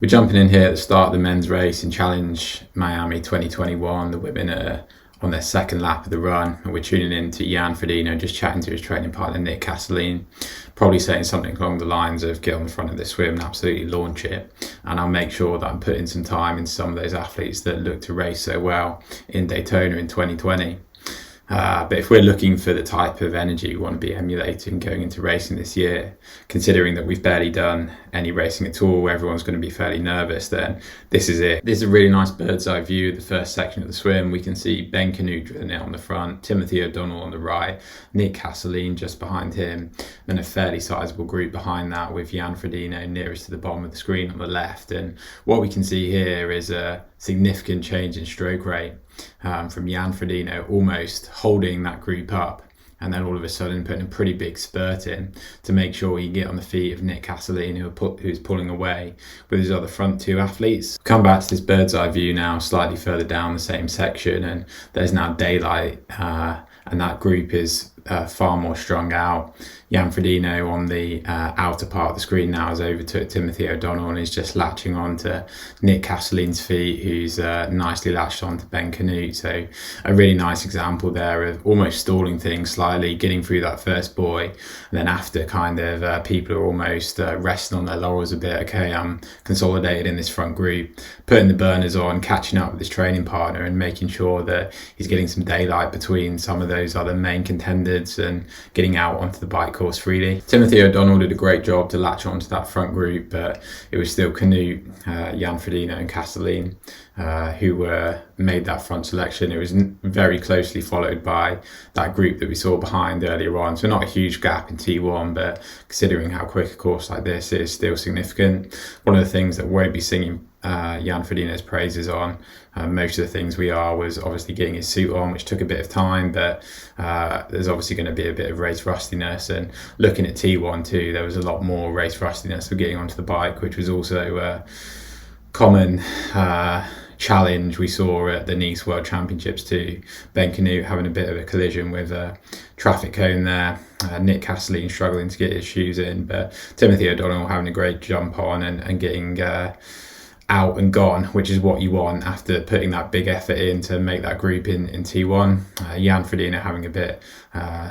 We're jumping in here at the start of the men's race in Challenge Miami 2021. The women are on their second lap of the run, and we're tuning in to Jan Frodeno, just chatting to his training partner Nick Castelline, probably saying something along the lines of get on the front of this swim and absolutely launch it. And I'll make sure that I'm putting some time into some of those athletes that look to race so well in Daytona in 2020. But if we're looking for the type of energy we want to be emulating going into racing this year, considering that we've barely done any racing at all, everyone's going to be fairly nervous, then this is it. This is a really nice bird's eye view of the first section of the swim. We can see Ben Canute drilling it on the front, Timothy O'Donnell on the right, Nick Castelline just behind him, and a fairly sizable group behind that with Jan Frodeno nearest to the bottom of the screen on the left. And what we can see here is a significant change in stroke rate. From Jan Frodeno almost holding that group up and then all of a sudden putting a pretty big spurt in to make sure he can get on the feet of Nick Castelline, who's pulling away with his other front two athletes. Come back to this bird's eye view now, slightly further down the same section, and there's now daylight and that group is far more strung out. Jan Frodeno on the outer part of the screen now has overtook Timothy O'Donnell and is just latching on to Nick Castelline's feet, who's nicely latched on to Ben Canute. So a really nice example there of almost stalling things slightly, getting through that first buoy, and then after kind of people are almost resting on their laurels a bit. Okay, I'm consolidated in this front group, putting the burners on, catching up with his training partner and making sure that he's getting some daylight between some of those other main contenders and getting out onto the bike course freely. Timothy O'Donnell did a great job to latch onto that front group, but it was still Canute, Jan Frodeno and Castelline who made that front selection. It was very closely followed by that group that we saw behind earlier on. So not a huge gap in T1, but considering how quick a course like this is, still significant. One of the things that won't be singing Jan Frodeno's praises on, most of the things we are, was obviously getting his suit on, which took a bit of time, but there's obviously going to be a bit of race rustiness. And looking at T1 too, there was a lot more race rustiness for getting onto the bike, which was also a common challenge we saw at the Nice World Championships too. Ben Canute having a bit of a collision with a traffic cone there. Nick Castelline struggling to get his shoes in, but Timothy O'Donnell having a great jump on and getting out and gone, which is what you want after putting that big effort in to make that group in T1. Jan Frodeno having a bit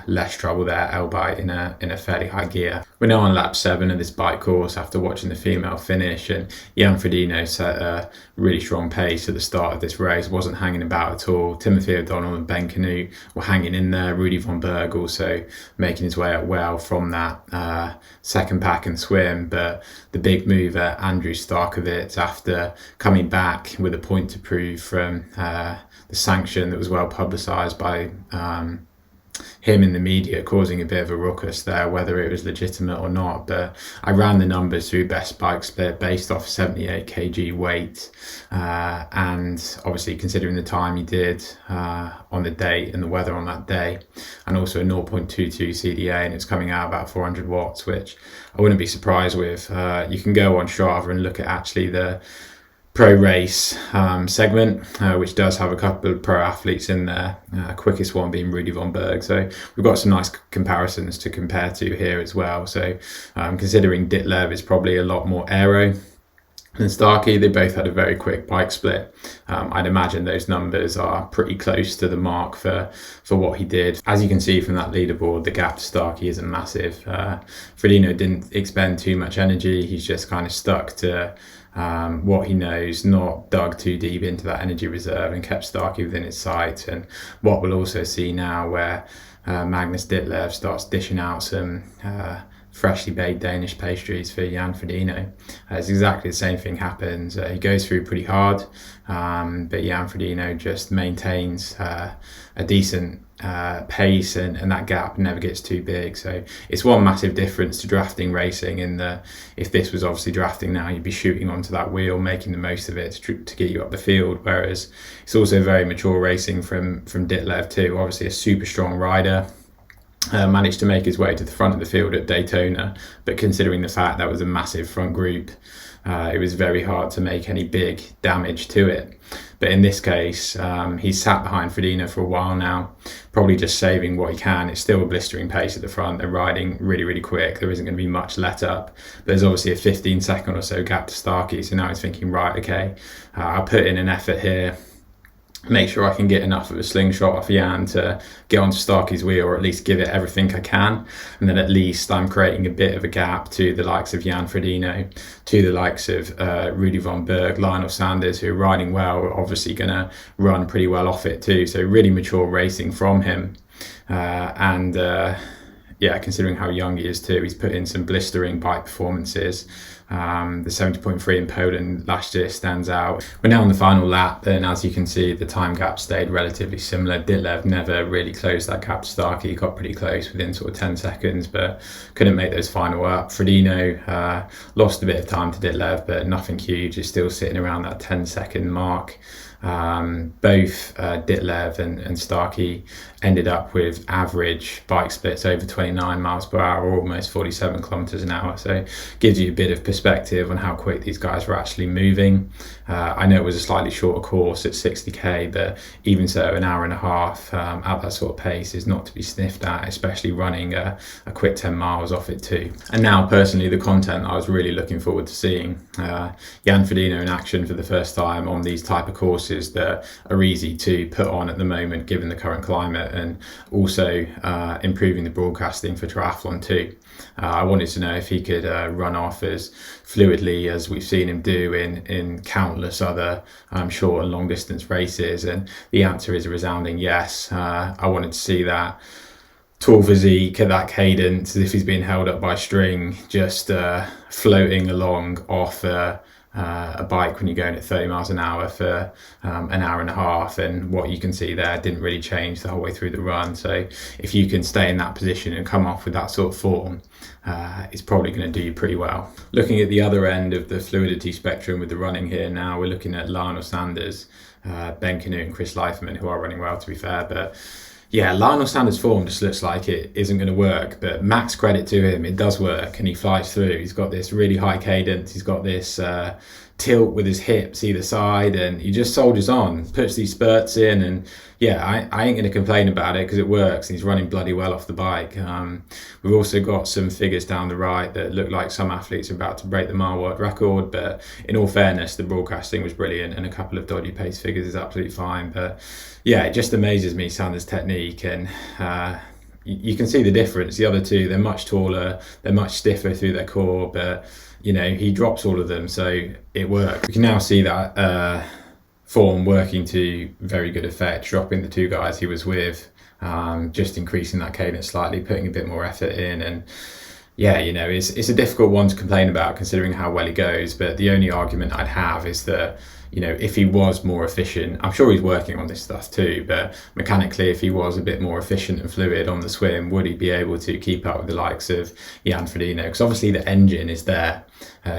less trouble there, L-bite in a fairly high gear. We're now on lap 7 of this bike course after watching the female finish, and Jan Frodeno set a really strong pace at the start of this race, wasn't hanging about at all. Timothy O'Donnell and Ben Canute were hanging in there. Rudy von Berg also making his way up well from that second pack and swim, but the big mover Andrew Starkovitz, after coming back with a point to prove from the sanction that was well publicised by him in the media, causing a bit of a ruckus there, whether it was legitimate or not. But I ran the numbers through best bike split based off 78 kg weight, and obviously considering the time he did on the date and the weather on that day, and also a 0.22 CDA, and it's coming out about 400 watts, which I wouldn't be surprised with. You can go on Strava and look at actually the pro race segment, which does have a couple of pro athletes in there, quickest one being Rudy von Berg. So we've got some nice comparisons to compare to here as well. So considering Ditlev is probably a lot more aero than Starkey, they both had a very quick bike split. I'd imagine those numbers are pretty close to the mark for what he did. As you can see from that leaderboard, the gap to Starkey isn't massive. Frodeno didn't expend too much energy. He's just kind of stuck to what he knows, not dug too deep into that energy reserve, and kept Starkey within his sight. And what we'll also see now, where Magnus Ditlev starts dishing out some freshly baked Danish pastries for Jan Frodeno, it's exactly the same thing happens. He goes through pretty hard, but Jan Frodeno just maintains a decent pace, and that gap never gets too big. So it's one massive difference to drafting racing, in the, if this was obviously drafting now, you'd be shooting onto that wheel, making the most of it to get you up the field, whereas it's also very mature racing from Ditlev too. Obviously a super strong rider, managed to make his way to the front of the field at Daytona, but considering the fact that was a massive front group, it was very hard to make any big damage to it. But in this case, he's sat behind Frodeno for a while now, probably just saving what he can. It's still a blistering pace at the front. They're riding really, really quick. There isn't going to be much let up. But there's obviously a 15-second or so gap to Starkey. So now he's thinking, right, okay, I'll put in an effort here, make sure I can get enough of a slingshot off Jan to get onto Starkey's wheel, or at least give it everything I can. And then at least I'm creating a bit of a gap to the likes of Jan Frodeno, to the likes of Rudy von Berg, Lionel Sanders, who are riding well, are obviously going to run pretty well off it too. So really mature racing from him. Yeah, considering how young he is too, he's put in some blistering bike performances. The 70.3 in Poland last year stands out. We're now on the final lap, and as you can see, the time gap stayed relatively similar. Ditlev never really closed that gap to Starkey. He got pretty close within sort of 10 seconds, but couldn't make those final up. Frodeno lost a bit of time to Ditlev, but nothing huge. He's still sitting around that 10-second mark. Both Ditlev and Starkey ended up with average bike splits over 29 miles per hour, or almost 47 kilometers an hour. So gives you a bit of perspective on how quick these guys were actually moving. I know it was a slightly shorter course at 60k, but even so, an hour and a half at that sort of pace is not to be sniffed at, especially running a quick 10 miles off it too. And now personally, the content I was really looking forward to seeing, Jan Frodeno in action for the first time on these type of courses that are easy to put on at the moment given the current climate, and also improving the broadcasting for triathlon too. I wanted to know if he could run off as fluidly as we've seen him do in countless other short and long distance races, and the answer is a resounding yes. I wanted to see that tall physique at that cadence, as if he's being held up by string, just floating along off a bike when you're going at 30 miles an hour for an hour and a half. And what you can see there didn't really change the whole way through the run. So if you can stay in that position and come off with that sort of form, it's probably going to do you pretty well. Looking at the other end of the fluidity spectrum with the running here now, we're looking at Lionel Sanders, Ben Canute and Chris Leifman, who are running well, to be fair. But yeah, Lionel Sanders' form just looks like it isn't going to work, but max credit to him, it does work, and he flies through. He's got this really high cadence, he's got this tilt with his hips either side, and he just soldiers on, puts these spurts in, and yeah, I ain't going to complain about it because it works, and he's running bloody well off the bike. We've also got some figures down the right that look like some athletes are about to break the mile world record, but in all fairness, the broadcasting was brilliant, and a couple of dodgy pace figures is absolutely fine. But yeah, it just amazes me, Sanders' technique, and you can see the difference. The other two, they're much taller, they're much stiffer through their core, but you know, he drops all of them, so it works. We can now see that form working to very good effect, dropping the two guys he was with, just increasing that cadence slightly, putting a bit more effort in. And yeah, you know, it's a difficult one to complain about considering how well he goes, but the only argument I'd have is that, you know, if he was more efficient, I'm sure he's working on this stuff too, but mechanically, if he was a bit more efficient and fluid on the swim, would he be able to keep up with the likes of Jan Frodeno? Because obviously the engine is there.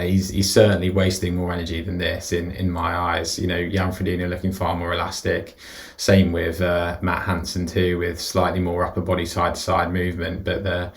He's certainly wasting more energy than this in my eyes. You know, Jan Frodeno looking far more elastic. Same with Matt Hansen too, with slightly more upper body side to side movement, but the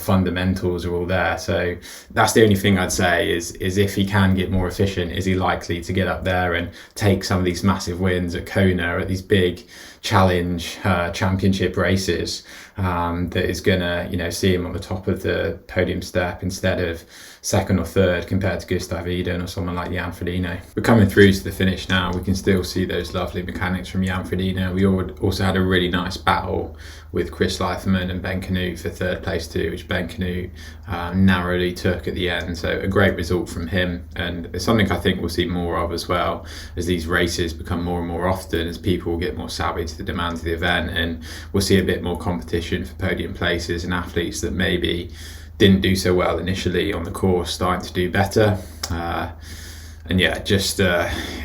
fundamentals are all there. So that's the only thing I'd say is if he can get more efficient, is he likely to get up there and take some of these massive wins at Kona, at these big challenge championship races, that is gonna, you know, see him on the top of the podium step instead of second or third compared to Gustav Iden or someone like Jan Frodeno. We're coming through to the finish now. We can still see those lovely mechanics from Jan Frodeno. We also had a really nice battle with Chris Leifman and Ben Canute for third place too, which Ben Canute narrowly took at the end. So a great result from him, and it's something I think we'll see more of as well as these races become more and more often, as people get more savvy to the demands of the event, and we'll see a bit more competition for podium places and athletes that maybe didn't do so well initially on the course starting to do better. And yeah, just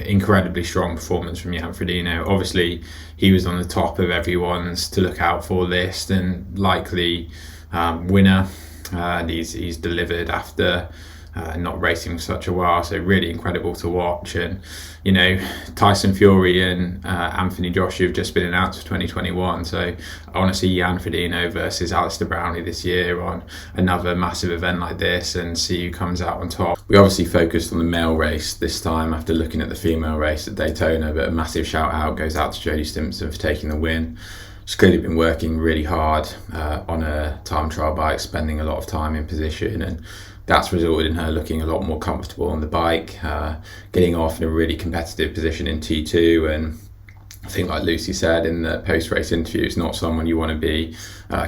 incredibly strong performance from Jan Frodeno. Obviously, he was on the top of everyone's to look out for list and likely winner. And he's delivered after not racing for such a while, so really incredible to watch. And you know, Tyson Fury and Anthony Joshua have just been announced for 2021, so I want to see Jan Frodeno versus Alistair Brownlee this year on another massive event like this and see who comes out on top. We obviously focused on the male race this time after looking at the female race at Daytona, but a massive shout out goes out to Jodie Stimpson for taking the win. She's clearly been working really hard on a time trial bike, spending a lot of time in position, and that's resulted in her looking a lot more comfortable on the bike, getting off in a really competitive position in T2. And I think, like Lucy said in the post-race interview, it's not someone you want to be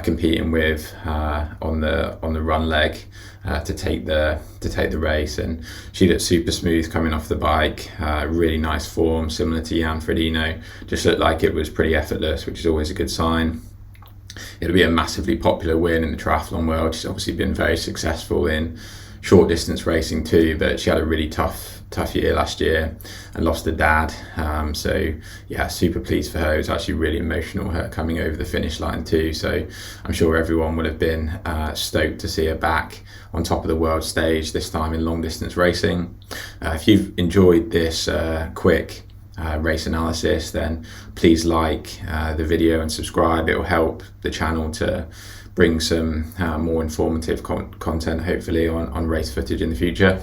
competing with on the run leg to take the race. And she looked super smooth coming off the bike, really nice form, similar to Jan Frodeno. Just looked like it was pretty effortless, which is always a good sign. It'll be a massively popular win in the triathlon world. She's obviously been very successful in short distance racing too, but she had a really tough year last year and lost her dad. So yeah, super pleased for her. It was actually really emotional, her coming over the finish line too. So I'm sure everyone would have been stoked to see her back on top of the world stage, this time in long distance racing. If you've enjoyed this quick race analysis, then please like the video and subscribe. It will help the channel to bring some more informative content, hopefully, on race footage in the future.